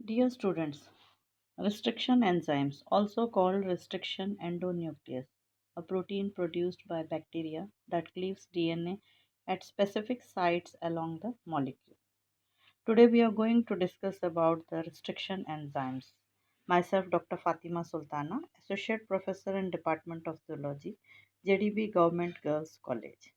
Dear students, restriction enzymes, also called restriction endonuclease, a protein produced by bacteria that cleaves DNA at specific sites along the molecule. Today we are going to discuss about the restriction enzymes. Myself, Dr. Fatima Sultana, Associate Professor in Department of Zoology, JDB Government Girls College.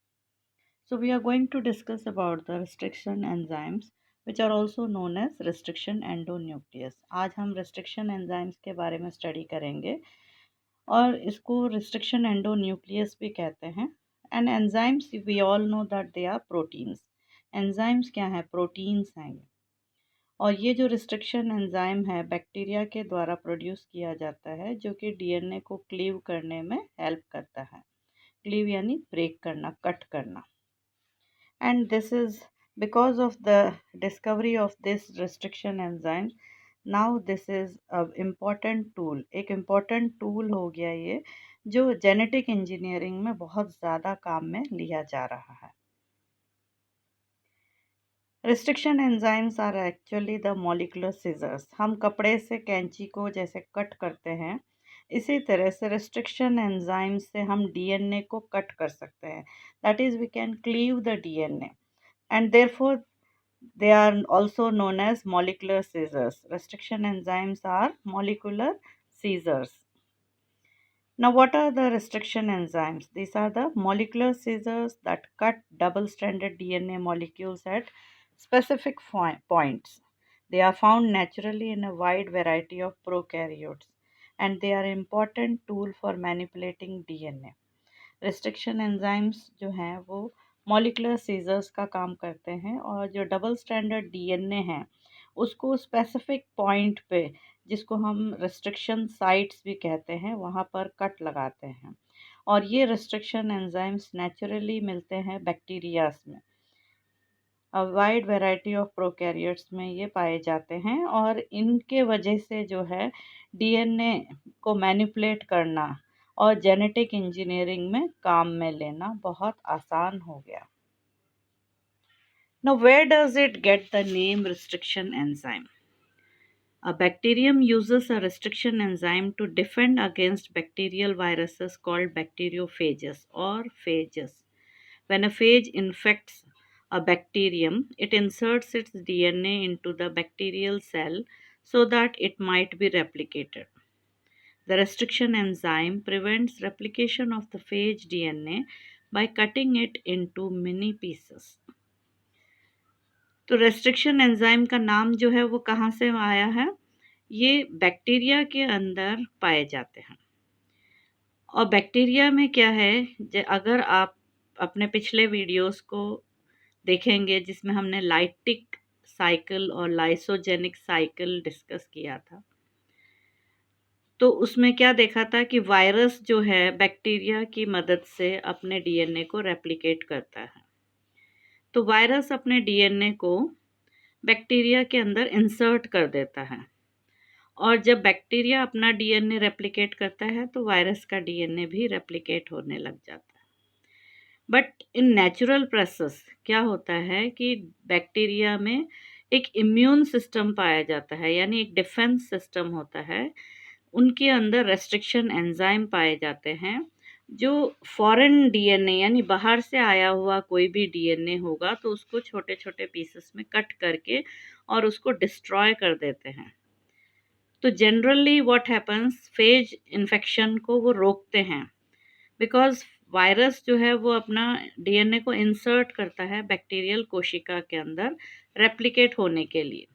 So we are going to discuss about the restriction enzymes which are also known as restriction endonuclease. आज हम restriction enzymes के बारे में study करेंगे और इसको restriction endonuclease भी कहते हैं. And enzymes we all know that they are proteins. Enzymes क्या है? Proteins हैं ये. और ये जो रिस्ट्रिक्शन एंजाइम है बैक्टीरिया के द्वारा प्रोड्यूस किया जाता है जो कि डीएनए को क्लीव करने में हेल्प करता है. क्लीव यानी ब्रेक करना, कट करना. And this is because of the discovery of this restriction enzyme. Now this is a important tool. एक important tool हो गया ये जो जेनेटिक इंजीनियरिंग में बहुत ज़्यादा काम में लिया जा रहा है. Restriction enzymes are actually the molecular scissors. हम कपड़े से कैंची को जैसे कट करते हैं इसी तरह से रिस्ट्रिक्शन एंजाइम से हम डीएनए को कट कर सकते हैं. That is we can cleave the DNA and therefore they are also known as molecular scissors. Restriction enzymes are molecular scissors. Now, what are the restriction enzymes? These are the molecular scissors that cut double-stranded DNA molecules at specific points. They are found naturally in a wide variety of prokaryotes, and they are an important tool for manipulating DNA. Restriction enzymes जो हैं वो molecular seizures का काम करते हैं और जो double standard DNA हैं उसको स्पेसिफिक पॉइंट पे जिसको हम रिस्ट्रिक्शन साइट्स भी कहते हैं वहाँ पर कट लगाते हैं. और ये रिस्ट्रिक्शन एंजाइम्स नेचुरली मिलते हैं बैक्टीरियाज में. A wide variety of prokaryotes में ये पाए जाते हैं और इनके वजह से जो है डीएनए को मैनिपुलेट करना और जेनेटिक इंजीनियरिंग में काम में लेना बहुत आसान हो गया. Now, where does it get the name restriction enzyme? A bacterium uses a restriction enzyme to defend against bacterial viruses called bacteriophages or phages. When a phage infects a bacterium, it inserts its DNA into the bacterial cell so that it might be replicated. The restriction enzyme prevents replication of the phage DNA by cutting it into mini pieces. तो restriction enzyme का नाम जो है वो कहाँ से आया है? ये बैक्टीरिया के अंदर पाए जाते हैं. और बैक्टीरिया में क्या है, अगर आप अपने पिछले वीडियोस को देखेंगे जिसमें हमने लाइटिक साइकिल और लाइसोजेनिक साइकिल डिस्कस किया था, तो उसमें क्या देखा था कि वायरस जो है बैक्टीरिया की मदद से अपने डीएनए को रेप्लिकेट करता है. तो वायरस अपने डीएनए को बैक्टीरिया के अंदर इंसर्ट कर देता है और जब बैक्टीरिया अपना डीएनए रेप्लिकेट करता है तो वायरस का डीएनए भी रेप्लिकेट होने लग जाता है. बट इन नेचुरल प्रोसेस क्या होता है कि बैक्टीरिया में एक इम्यून सिस्टम पाया जाता है, यानी एक डिफेंस सिस्टम होता है. उनके अंदर रेस्ट्रिक्शन एंजाइम पाए जाते हैं जो फॉरेन डीएनए यानी बाहर से आया हुआ कोई भी डीएनए होगा तो उसको छोटे छोटे पीसेस में कट करके और उसको डिस्ट्रॉय कर देते हैं. तो generally what happens, phase infection को वो रोकते हैं बिकॉज वायरस जो है वो अपना डीएनए को इंसर्ट करता है बैक्टीरियल कोशिका के अंदर रेप्लिकेट होने के लिए.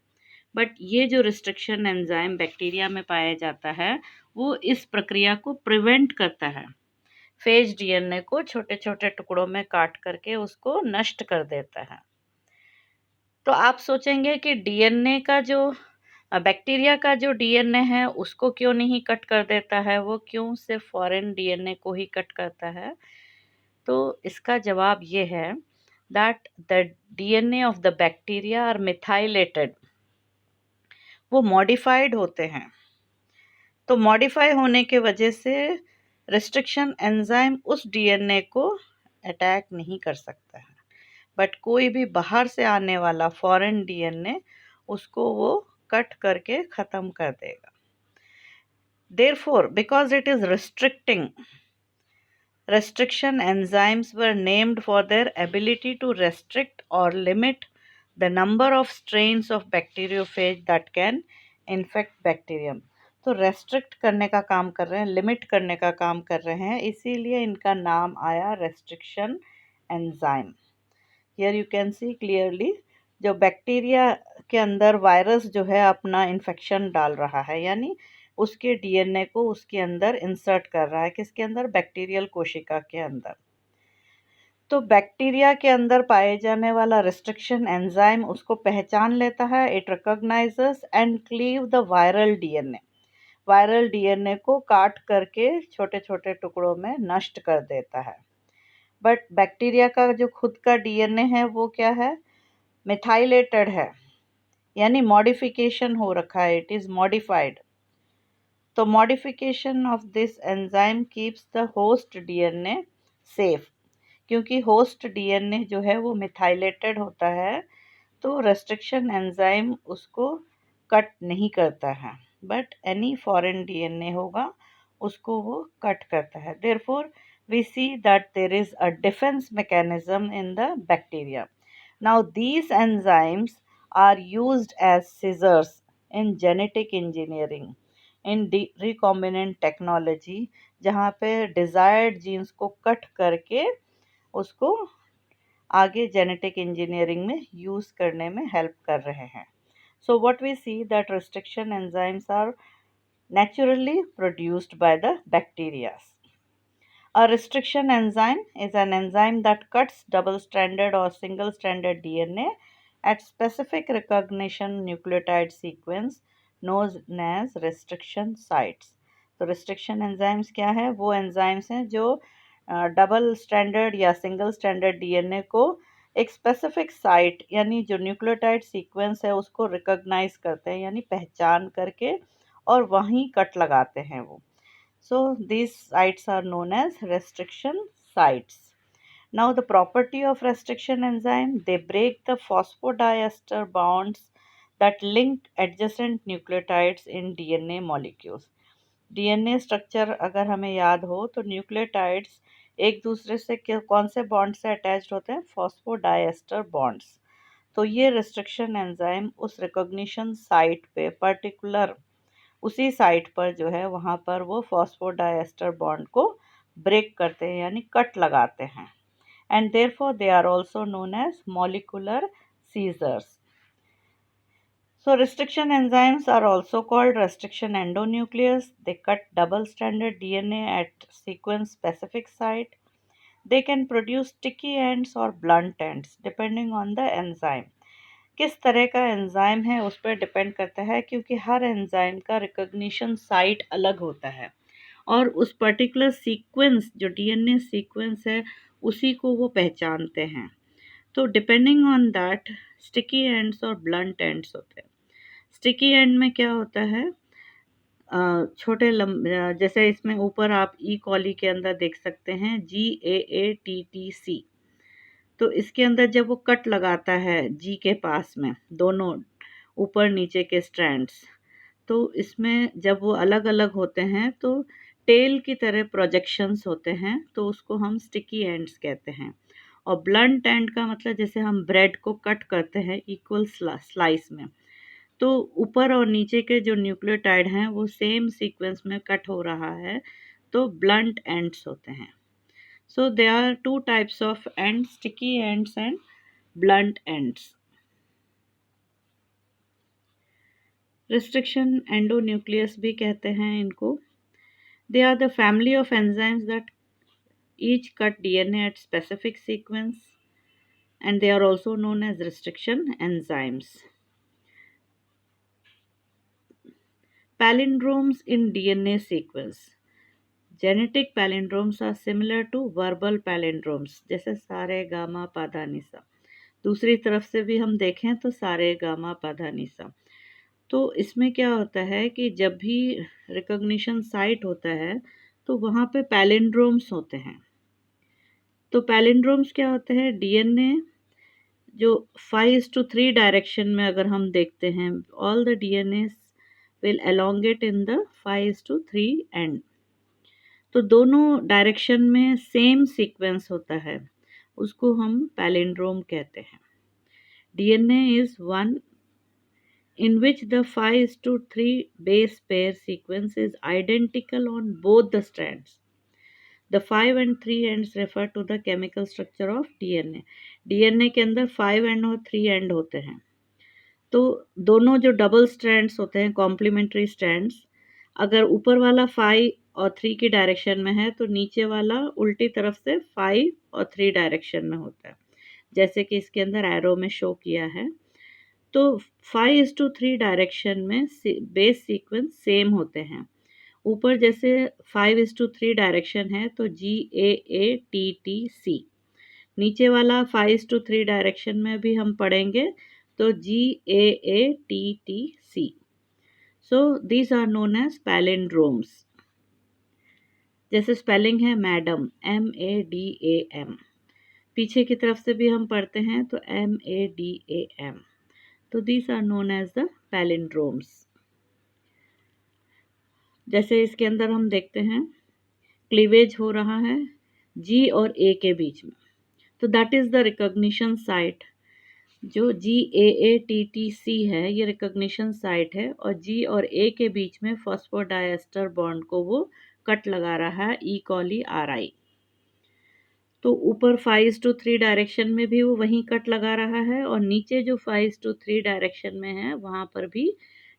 बट ये जो रिस्ट्रिक्शन एंजाइम बैक्टीरिया में पाया जाता है वो इस प्रक्रिया को प्रिवेंट करता है. फेज डीएनए को छोटे छोटे टुकड़ों में काट करके उसको नष्ट कर देता है. तो आप सोचेंगे कि डीएनए का जो बैक्टीरिया का जो डीएनए है उसको क्यों नहीं कट कर देता है, वो क्यों सिर्फ फॉरेन डीएनए को ही कट करता है? तो इसका जवाब ये है that the DNA of the bacteria are methylated. वो मॉडिफाइड होते हैं. तो मॉडिफाई होने के वजह से रिस्ट्रिक्शन एंजाइम उस डीएनए को अटैक नहीं कर सकता है. बट कोई भी बाहर से आने वाला फॉरेन डीएनए उसको वो कट करके ख़त्म कर देगा। Therefore, because it is restriction enzymes were named for their ability to restrict or limit the number of strains of bacteriophage that can infect bacterium। तो रेस्ट्रिक्ट करने का काम कर रहे हैं, लिमिट करने का काम कर रहे हैं, इसीलिए इनका नाम आया restriction enzyme. Here you can see clearly, जो बैक्टीरिया के अंदर वायरस जो है अपना इन्फेक्शन डाल रहा है, यानी उसके डीएनए को उसके अंदर इंसर्ट कर रहा है, किसके अंदर, बैक्टीरियल कोशिका के अंदर। तो बैक्टीरिया के अंदर पाए जाने वाला रिस्ट्रिक्शन एंजाइम उसको पहचान लेता है, it recognises and cleave the viral DNA. Viral DNA को काट करके छोटे छोटे टुकड़ों में नष्ट कर देता है। बट बैक्टीरिया का जो खुद का डीएनए है वो क्या है, मिथाइलेटेड है, यानी मॉडिफिकेशन हो रखा है, इट इज़ मॉडिफाइड। तो modification of this enzyme keeps the host DNA safe. क्योंकि होस्ट डीएनए जो है वो मिथाइलेटेड होता है, तो रेस्ट्रिक्शन एंजाइम उसको कट नहीं करता है, बट एनी फॉरेन डीएनए होगा उसको वो कट करता है। Therefore we see that there is a defense mechanism in the bacteria. Now these enzymes are used as scissors in genetic engineering, in recombinant technology, जहाँ पे desired genes को cut करके उसको आगे जेनेटिक इंजीनियरिंग में use करने में help कर रहे हैं। So what we see that restriction enzymes are naturally produced by the bacteria. A restriction enzyme is an enzyme that cuts double-stranded or single-stranded DNA at specific recognition nucleotide sequence known as restriction sites. तो restriction enzymes क्या है? वो enzymes हैं जो double standard या single standard DNA को एक specific site यानी जो न्यूक्लियोटाइड सीक्वेंस है उसको रिकॉग्नाइज करते हैं, यानी पहचान करके और वहीं कट लगाते हैं वो। So these sites are known as restriction sites. Now the property of restriction enzyme, they break the phosphodiester bonds that link adjacent nucleotides in DNA molecules. DNA structure अगर हमें याद हो तो न्यूक्लियोटाइड्स एक दूसरे से कौन से बॉन्ड से अटैच्ड होते हैं, फॉस्फोडाइएस्टर बॉन्ड्स। तो ये रिस्ट्रिक्शन एंजाइम उस रिकॉग्निशन साइट पे पर्टिकुलर उसी साइट पर जो है वहाँ पर वो फॉस्फोडाइएस्टर बॉन्ड को ब्रेक करते हैं, यानी कट लगाते हैं। And therefore they are also known as molecular scissors. So restriction enzymes are also called restriction endonuclease. They cut double-stranded DNA at sequence-specific site. They can produce sticky ends or blunt ends depending on the enzyme. किस तरह का enzyme है उस पर depend करता है, क्योंकि हर enzyme का रिकॉग्निशन साइट अलग होता है और उस पर्टिकुलर सीक्वेंस जो डीएनए सीक्वेंस है उसी को वो पहचानते हैं। तो depending on that sticky ends और ब्लंट एंड्स होते हैं। स्टिकी एंड में क्या होता है, छोटे जैसे इसमें ऊपर आप ई कॉली के अंदर देख सकते हैं GAATTC। तो इसके अंदर जब वो कट लगाता है जी के पास में दोनों ऊपर नीचे के स्ट्रैंड्स, तो इसमें जब वो अलग अलग होते हैं तो टेल की तरह प्रोजेक्शंस होते हैं, तो उसको हम स्टिकी एंड्स कहते हैं। और ब्लंट एंड का मतलब जैसे हम ब्रेड को कट करते हैं इक्वल स्लाइस में, तो ऊपर और नीचे के जो न्यूक्लियोटाइड हैं वो सेम सीक्वेंस में कट हो रहा है, तो ब्लंट एंड्स होते हैं। So there are two types of ends, sticky ends and blunt ends. Restriction endonuclease भी कहते हैं इनको। They are the family of enzymes that each cut DNA at specific sequence, and they are also known as restriction enzymes. Palindromes in DNA sequence. Genetic palindromes are similar to verbal palindromes, जैसे सारे gamma पाधा निसा। दूसरी तरफ से भी हम देखें तो सारे गामा पाधा निसा। तो इसमें क्या होता है कि जब भी रिकॉग्निशन साइट होता है तो वहाँ पे पैलिंड्रोम्स होते हैं। तो पैलिंड्रोम्स क्या होते हैं, डीएनए जो 5:3 डायरेक्शन में अगर हम देखते हैं, all the DNA will elongate in the 5:3 and. तो दोनों डायरेक्शन में सेम सीक्वेंस होता है, उसको हम पैलिंड्रोम कहते हैं। DNA is one in which the 5:3 base pair sequence is identical on both the strands. The 5 and 3 ends refer to the chemical structure of DNA. DNA के अंदर 5 एंड और 3 एंड होते हैं। तो दोनों जो डबल स्ट्रैंड्स होते हैं, कॉम्प्लीमेंट्री स्ट्रैंड्स, अगर ऊपर वाला 5 और 3 की डायरेक्शन में है तो नीचे वाला उल्टी तरफ से 5 और 3 डायरेक्शन में होता है, जैसे कि इसके अंदर एरो में शो किया है। तो 5:3 डायरेक्शन में बेस सीक्वेंस सेम होते हैं। ऊपर जैसे 5:3 डायरेक्शन है तो GAATTC, नीचे वाला 5:3 डायरेक्शन में भी हम पढ़ेंगे तो GAATTC। So these are known as palindromes. जैसे स्पेलिंग है मैडम, MADAM, पीछे की तरफ से भी हम पढ़ते हैं तो MADAM। तो these are known as the palindromes। जैसे इसके अंदर हम देखते हैं क्लीवेज हो रहा है G और A के बीच में, तो that is the recognition site. जो GAATTC है ये रिकॉग्निशन साइट है, और G और A के बीच में फॉस्फोडाइएस्टर बॉन्ड को वो कट लगा रहा है, E कॉली RI। तो ऊपर 5:3 डायरेक्शन में भी वो वहीं कट लगा रहा है, और नीचे जो 5:3 डायरेक्शन में है वहाँ पर भी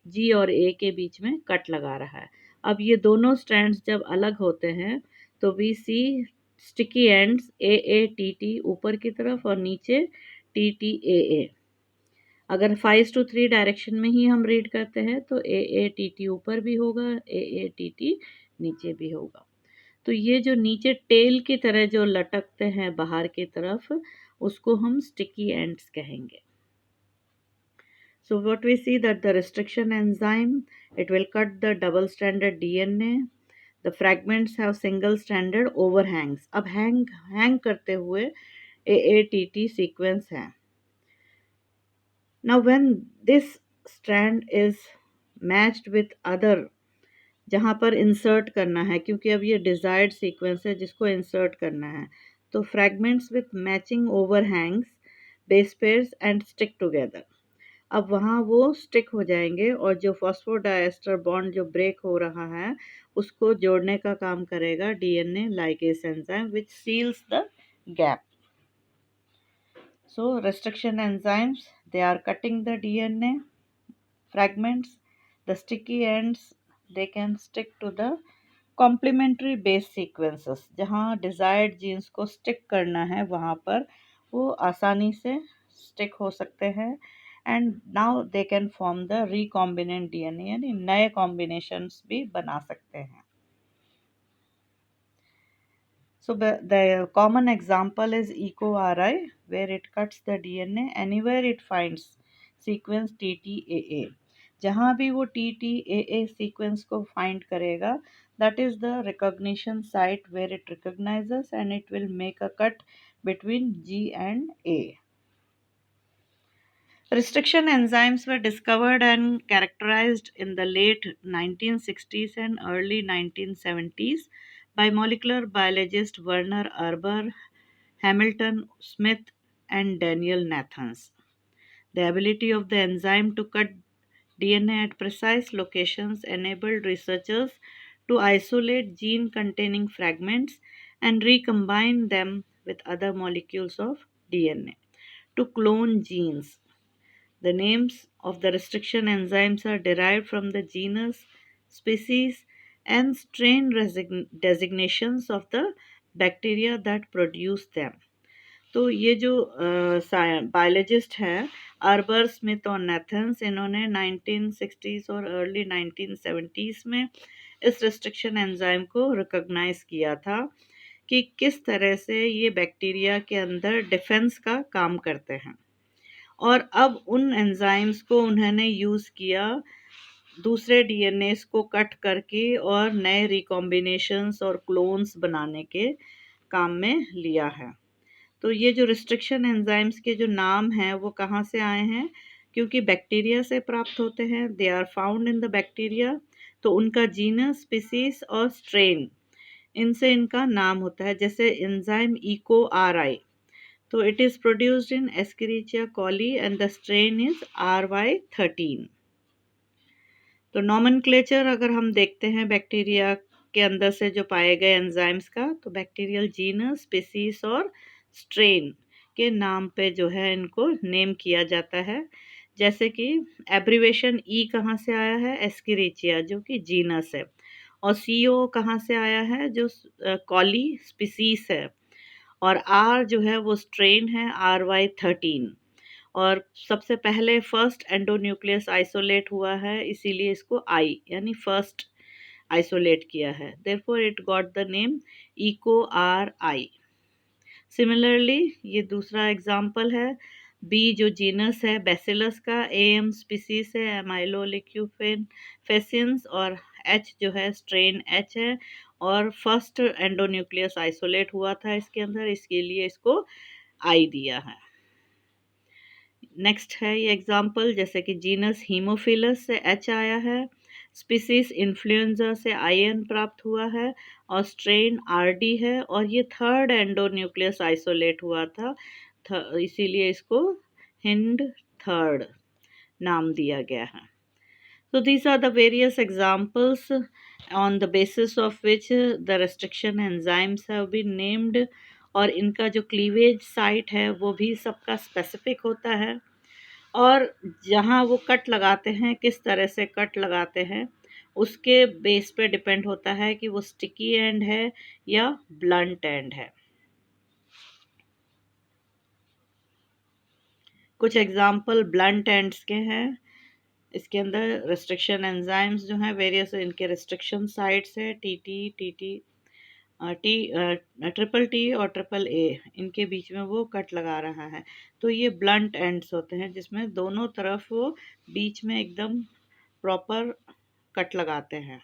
G और A के बीच में कट लगा रहा है। अब ये दोनों स्ट्रैंड्स जब अलग होते हैं तो we see sticky ends AATT ऊपर की तरफ और नीचे TTAA। अगर 5:3 डायरेक्शन में ही हम रीड करते हैं तो AATT ऊपर भी होगा, AATT नीचे भी होगा। तो ये जो नीचे टेल की तरह जो लटकते हैं बाहर की तरफ, उसको हम स्टिकी एंड्स कहेंगे। So what we see that the restriction enzyme, it will cut the double stranded DNA. The fragments have single stranded overhangs. अब hang करते हुए AATT sequence है। Now when this strand is matched with other, जहाँ पर insert करना है, क्योंकि अब ये डिज़ायर्ड सीक्वेंस है जिसको इंसर्ट करना है, तो fragments with matching overhangs base pairs and stick together. अब वहाँ वो स्टिक हो जाएंगे, और जो फॉस्फोडाइएस्टर बॉन्ड जो ब्रेक हो रहा है उसको जोड़ने का काम करेगा DNA ligase enzyme which seals the gap. So restriction enzymes, they are cutting the DNA fragments. The sticky ends, they can stick to the complementary base sequences। जहाँ desired genes को stick करना है वहाँ पर वो आसानी से stick हो सकते हैं, and now they can form the recombinant DNA, यानी नए combinations भी बना सकते हैं। So the common example is EcoRI, where it cuts the DNA anywhere it finds sequence TTAA। जहाँ भी वो TTAA sequence को find करेगा, that is the recognition site where it recognizes and it will make a cut between G and A। Restriction enzymes were discovered and characterized in the late 1960s and early 1970s by molecular biologist Werner Erber, Hamilton Smith, and Daniel Nathans. The ability of the enzyme to cut DNA at precise locations enabled researchers to isolate gene containing fragments and recombine them with other molecules of DNA to clone genes. The names of the restriction enzymes are derived from the genus, species, and strain designations of the bacteria that produce them। तो ये जो biologist हैं arbor, Smith और नेथन्स, इन्होंने 1960s और early 1970s में इस restriction enzyme को रिकॉग्नाइज किया था कि किस तरह से ये बैक्टीरिया के अंदर डिफेंस का काम करते हैं, और अब उन एंजाइम्स को उन्होंने यूज़ किया दूसरे डीएनएस को कट करके और नए रिकॉम्बिनेशंस और क्लोन्स बनाने के काम में लिया है। तो ये जो रिस्ट्रिक्शन एंजाइम्स के जो नाम हैं वो कहाँ से आए हैं, क्योंकि बैक्टीरिया से प्राप्त होते हैं, they are found in the bacteria, तो उनका जीनस, स्पीसीज और स्ट्रेन, इनसे इनका नाम होता है। जैसे एंजाइम इको आर आई, तो it is produced in Escherichia coli and the strain is RY13। तो नॉमेनक्लेचर अगर हम देखते हैं बैक्टीरिया के अंदर से जो पाए गए एंजाइम्स का, तो बैक्टीरियल जीनस, स्पीसीज और स्ट्रेन के नाम पे जो है इनको नेम किया जाता है। जैसे कि एब्रीवेशन ई कहाँ से आया है, एस्केरिचिया जो कि जीनस है, और CO कहाँ से आया है, जो कॉली स्पीसीज है, और आर जो है वो स्ट्रेन है, RY13। और सबसे पहले फर्स्ट एंडोन्यूक्लियस आइसोलेट हुआ है, इसीलिए इसको आई यानी फर्स्ट आइसोलेट किया है, therefore it got the name Eco R I. Similarly ये दूसरा एग्जाम्पल है, बी जो जीनस है बैसिलस का, एम स्पीसीज है एमाइलोलिक्यूफेन फेसियंस, और एच जो है स्ट्रेन एच है, और फर्स्ट एंडोन्यूक्लियस आइसोलेट हुआ था इसके अंदर, इसके लिए इसको आई दिया है। नेक्स्ट है ये एग्जाम्पल, जैसे कि जीनस हीमोफिलस से एच आया है, स्पीसीज इन्फ्लुएंजा से IN प्राप्त हुआ है, और स्ट्रेन RD है, और ये थर्ड एंडोन्यूक्लियस आइसोलेट हुआ था, इसीलिए इसको हिंड थर्ड नाम दिया गया है। So these are the various examples on the basis of which the restriction enzymes have been named, और इनका जो क्लीवेज साइट है वो भी सबका स्पेसिफिक होता है, और जहाँ वो कट लगाते हैं, किस तरह से कट लगाते हैं, उसके बेस पे डिपेंड होता है कि वो स्टिकी एंड है या ब्लंट एंड है। कुछ एग्जाम्पल ब्लंट एंड्स के हैं, इसके अंदर रिस्ट्रिक्शन एंजाइम्स जो हैं वेरियस इनके रिस्ट्रिक्शन साइट्स है, TT टी ट्रिपल टी और ट्रिपल ए, इनके बीच में वो कट लगा रहा है, तो ये ब्लंट एंड्स होते हैं जिसमें दोनों तरफ वो बीच में एकदम प्रॉपर कट लगाते हैं।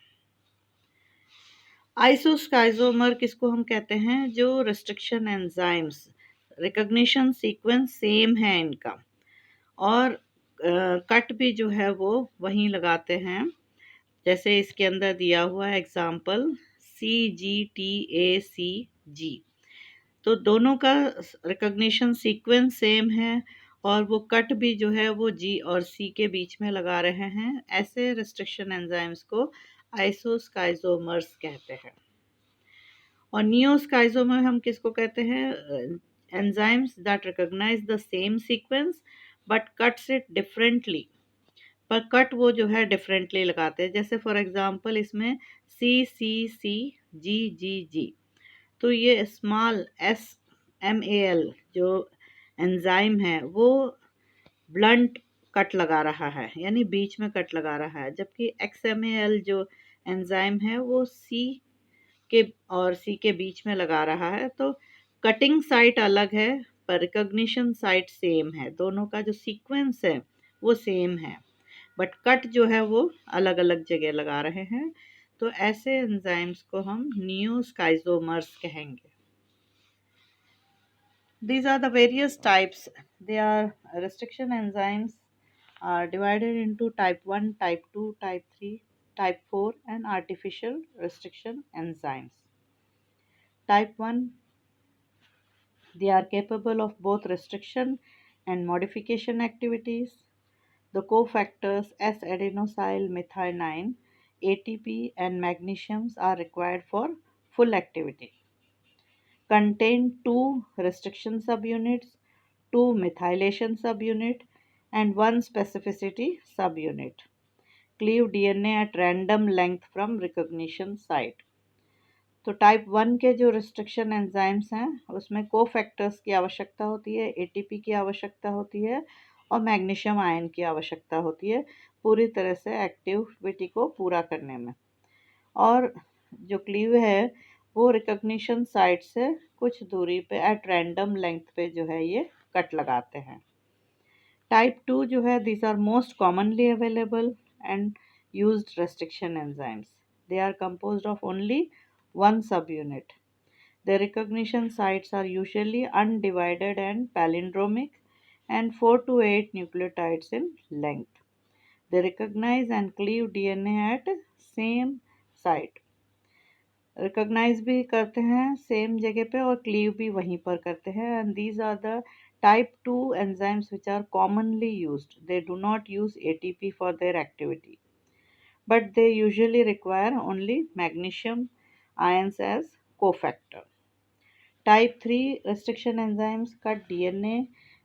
आइसोस्काइजोमर किसको हम कहते हैं, जो restriction enzymes recognition sequence same है इनका, और कट भी जो है वो वहीं लगाते हैं। जैसे इसके अंदर दिया हुआ है एग्जाम्पल CGTACG, तो दोनों का रिकग्निशन सीक्वेंस सेम है, और वो कट भी जो है वो G और C के बीच में लगा रहे हैं। ऐसे रिस्ट्रिक्शन एंजाइम्स को आइसोस्काइजोमर्स कहते हैं। और नियोस्काइजोमर हम किसको कहते हैं, enzymes that recognise the same sequence but cuts it differently, पर कट वो जो है डिफरेंटली लगाते हैं। जैसे फॉर एग्जांपल इसमें CCCGGG, तो ये स्मॉल SMAL जो एंजाइम है वो ब्लंट कट लगा रहा है, यानी बीच में कट लगा रहा है, जबकि XMAL जो एंजाइम है वो के और सी के बीच में लगा रहा है। तो कटिंग साइट अलग है पर रिकॉग्निशन साइट सेम है, दोनों का जो सीक्वेंस है वो सेम है, बट कट जो है वो अलग अलग जगह लगा रहे हैं। तो ऐसे एंजाइम्स को हम नियोस्काइजोमर्स कहेंगे। These are the various types. They are restriction enzymes are divided into type 1, type 2, type 3, type 4 and artificial restriction enzymes. Type 1, they are capable of both restriction and modification activities. The cofactors S-adenosyl methionine, ATP and magnesium are required for full activity. Contain 2 restriction subunits, 2 methylation subunit and 1 specificity subunit. Cleave DNA at random length from recognition site. तो type 1 के जो restriction enzymes हैं उसमें cofactors की आवश्यकता होती है, ATP की आवश्यकता होती है और मैग्नीशियम आयन की आवश्यकता होती है पूरी तरह से एक्टिविटी को पूरा करने में। और जो क्लीव है वो रिकॉग्निशन साइट से कुछ दूरी पे एट रैंडम लेंथ पे जो है ये कट लगाते हैं। टाइप 2 जो है, these are most commonly available and used restriction enzymes. They are composed of only one subunit. The recognition sites are usually undivided and palindromic and 4 to 8 nucleotides in length. They recognize and cleave DNA at same site. Recognise भी करते हैं same जगह पे और cleave भी वहीं पर करते हैं and these are the type 2 enzymes which are commonly used. They do not use ATP for their activity, but they usually require only magnesium ions as cofactor. Type 3 restriction enzymes cut DNA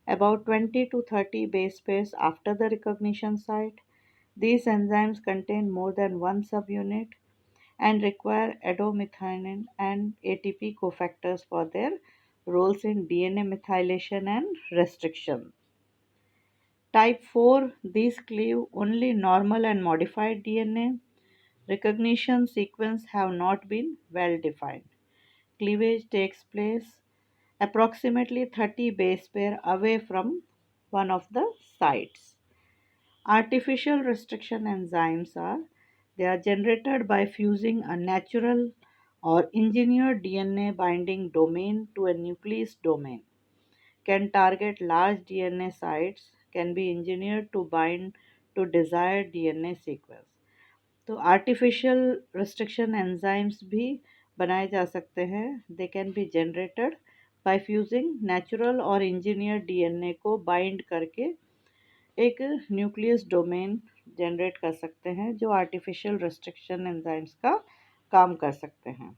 about 20 to 30 base pairs after the recognition site. These enzymes contain more than one subunit and require adenomethionine and ATP cofactors for their roles in DNA methylation and restriction. Type 4, these cleave only normal and modified DNA. Recognition sequence have not been well defined. Cleavage takes place approximately 30 base pair away from one of the sites. Artificial restriction enzymes are generated by fusing a natural or engineered DNA binding domain to a nucleus domain. Can target large DNA sites, can be engineered to bind to desired DNA sequence. तो artificial restriction enzymes भी बनाए जा सकते हैं. They can be generated by fusing natural और engineer DNA को bind करके एक न्यूक्लियस डोमेन जनरेट कर सकते हैं जो आर्टिफिशियल रिस्ट्रिक्शन एंजाइम्स का काम कर सकते हैं.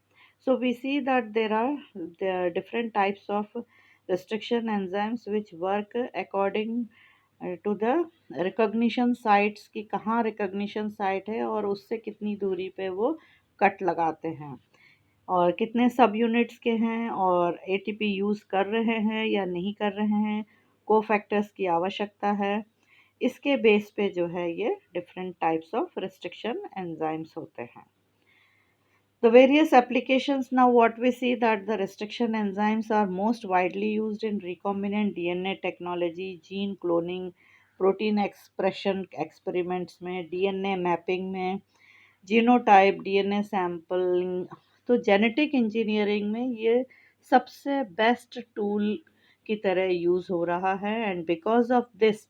So we see that there are different types of restriction enzymes which work according to the recognition sites की कहाँ रिकॉग्निशन साइट है और उससे कितनी दूरी पे वो कट लगाते हैं और कितने सब यूनिट्स के हैं और एटीपी यूज़ कर रहे हैं या नहीं कर रहे हैं, कोफैक्टर्स की आवश्यकता है. इसके बेस पे जो है ये different types of restriction enzymes होते हैं. The various applications, now what we see that the restriction enzymes are most widely used in recombinant DNA technology, gene cloning, protein expression experiments में, DNA mapping में, genotype DNA sampling. तो genetic engineering में ये सबसे best tool की तरह use हो रहा है and because of this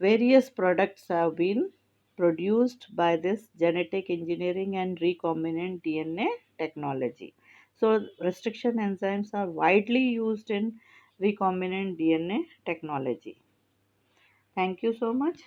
various products have been produced by this genetic engineering and recombinant DNA technology. So, restriction enzymes are widely used in recombinant DNA technology. Thank you so much.